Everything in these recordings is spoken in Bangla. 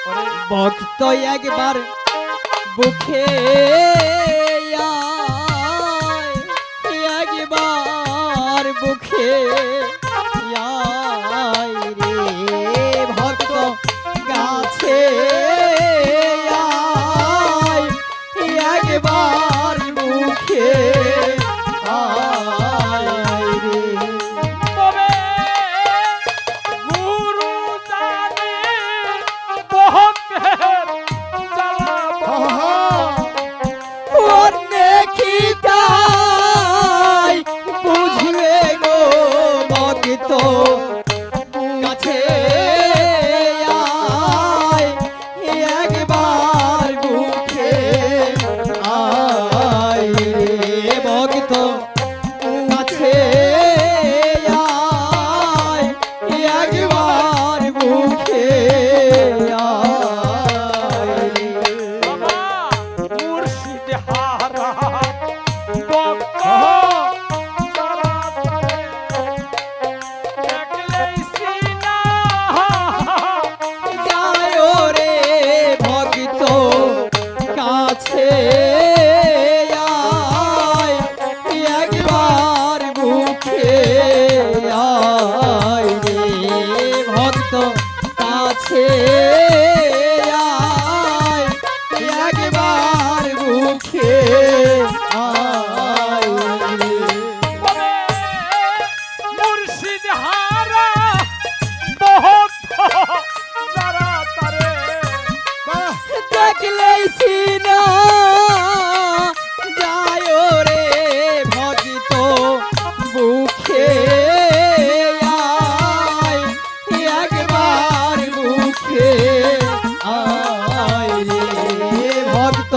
ভক্ত একবার বুকে আয়, একবার বুকে আয় রে ভক্ত কাছে আয়, একবার বুকে আয় রে। তবে গুরু জানে ভক্তের জ্বালা অনেকিতাই বুঝবে গো ভক্ত কাছে আয়, একবার বুকে আয় রে ভক্ত কাছে আয়, একবার বুকে আয় রে। বাবা মুর্শিদ হারা ভক্ত যারা দেখলেই সিনা যায় রে ভক্ত কাছে আয়, একবার বুকে আয় রে ভক্ত কাছে আয়, একবার বুকে আয় রে। তবে মুর্শিদ হারা ভক্ত যারা তারে দেখলেই সিনা যায় রে ভক্ত বুকে আয়, একবার বুকে আয় রে ভক্ত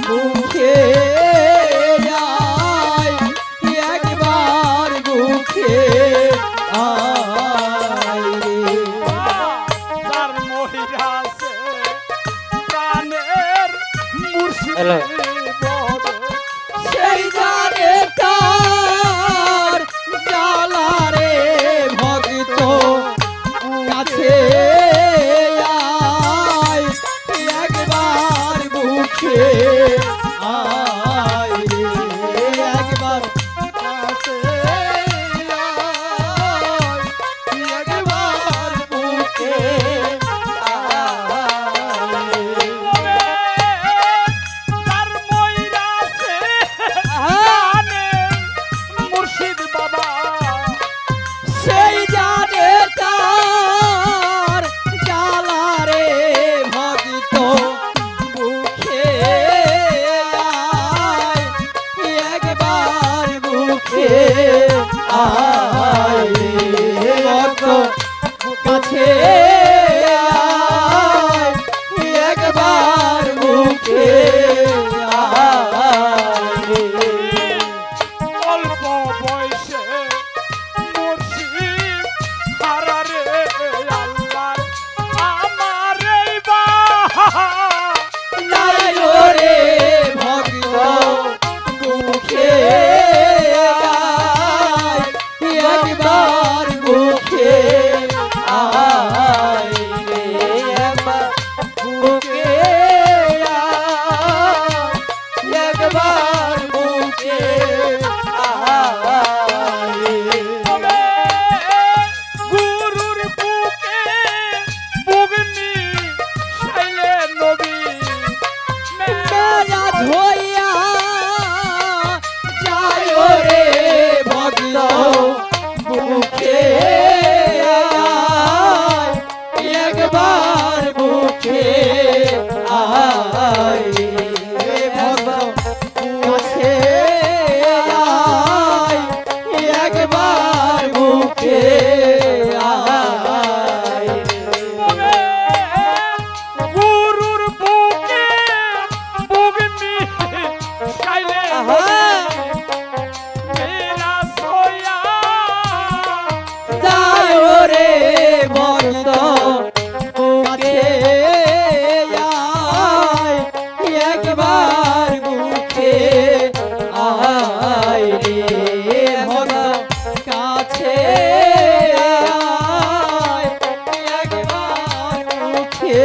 বুকে আয়, একবার বুকে আয় রে। যার মহিরাছে প্রাণের মুর্শিদ বলে সেই জানে তার জ্বালা রে ভক্ত কাছে আয়, একবার বুকে আয় রে একবার কাছে আয়, একবার বুকে আয় রে। যার মহিরাছে প্রাণের মুর্শিদ বাবা সেই জানে তার জ্বালা রে ভক্ত বুকে আয়, একবার বুকে আয় রে ভক্ত কাছে আয়, একবার বুকে আয় রে। অল্প বয়সে মুর্শিদ হারারে আল্লাহ আমার এই নাই রে ভক্ত বুকে আয়, একবার বুকে আয় রে একবার বুকে আয়, একবার বুকে আয় রে। তবে গুরুর বুকে বুগনি শাইলে নবী মেরা ধইয়া যায় রে ভক্ত বুকে আয়, একবার বুকে আয় রে ভক্ত কাছে আয়, একবার বুকে আয় তবে গুরুর বুকে বুগনি শাইলে মেরা সোয়া যায় রে ভক্ত বুকে আয়, একবার বুকে আয় রে ভক্ত কাছে আয়, একবার বুকে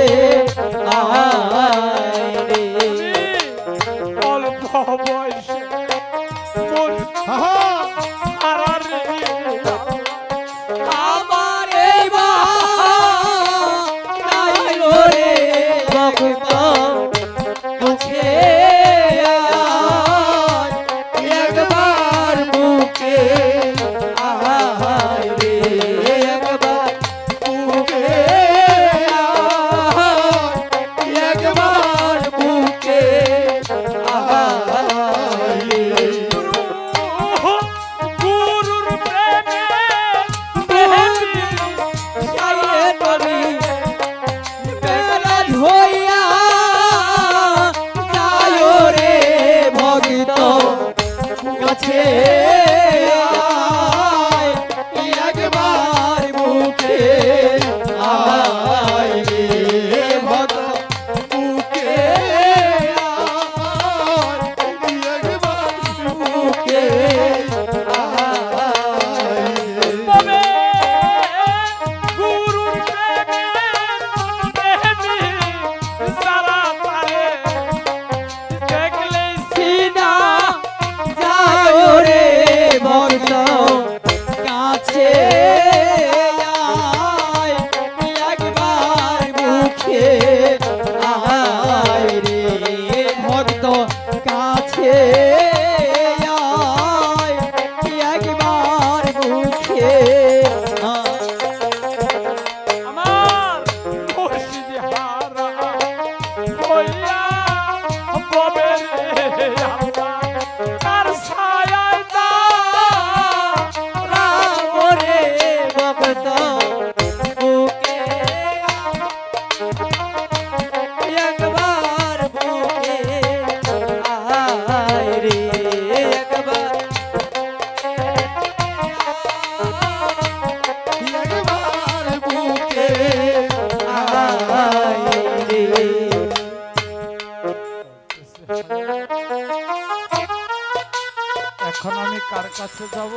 কাছে যাব,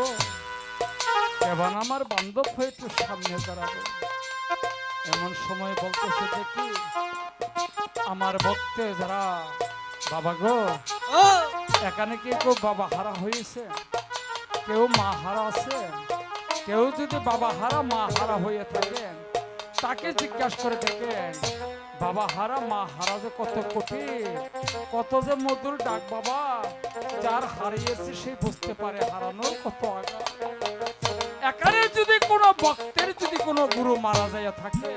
এবার আমার বান্ধব হয়ে একটু সামনে দাঁড়াবো। এমন সময় বলতেছে দেখি আমার ভক্তে যারা, বাবা গো এখানে কি কেউ বাবা হারা হয়েছে, কেউ মা হারা আছে? কেউ যদি বাবা হারা মা হারা হয়ে থাকেন তাকে জিজ্ঞাসা করে দেখেন, বাবা হারা মা হারা যে কত কঠিন, কত যে মধুর ডাক বাবা। যার হারিয়েছে সে বুঝতে পারে হারানোর কত আঘাত। এখানে যদি কোনো ভক্তের যদি কোনো গুরু মারা যায় থাকে,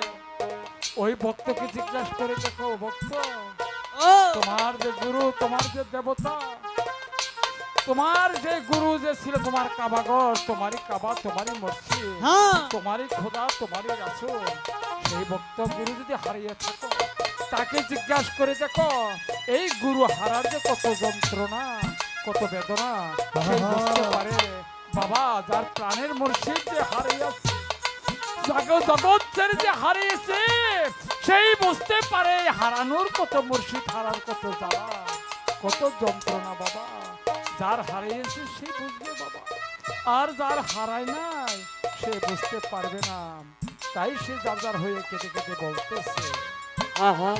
ওই ভক্তকে জিজ্ঞাসা করে দেখো, ভক্ত তোমার যে গুরু, তোমার যে দেবতা, তোমার যে গুরু যে ছিল, তোমার কাবাগর, তোমারই কাবা, তোমারই মসজিদ, হ্যাঁ তোমারই খোদা, তোমারই রাসূল, সেই ভক্ত গুরু যদি হারিয়ে থাকো তাকে জিজ্ঞাসা করে দেখো এই গুরু হারার যে কত যন্ত্রণা, কত বেদনা সে বুঝতে পারে। বাবা যার প্রাণের মুর্শিদ যে হারিয়েছে, জগৎ যে হারিয়েছে, সেই বুঝতে পারে হারানোর কত, মুর্শিদ হারার কত জ্বালা, কত যন্ত্রণা। বাবা যার হারিয়েছে সে বুঝবে বাবা, আর যার হারায় নাই সে বুঝতে পারবে না। তাই সে যার যার হয়ে কেটে কেটে বলতেছে, আহা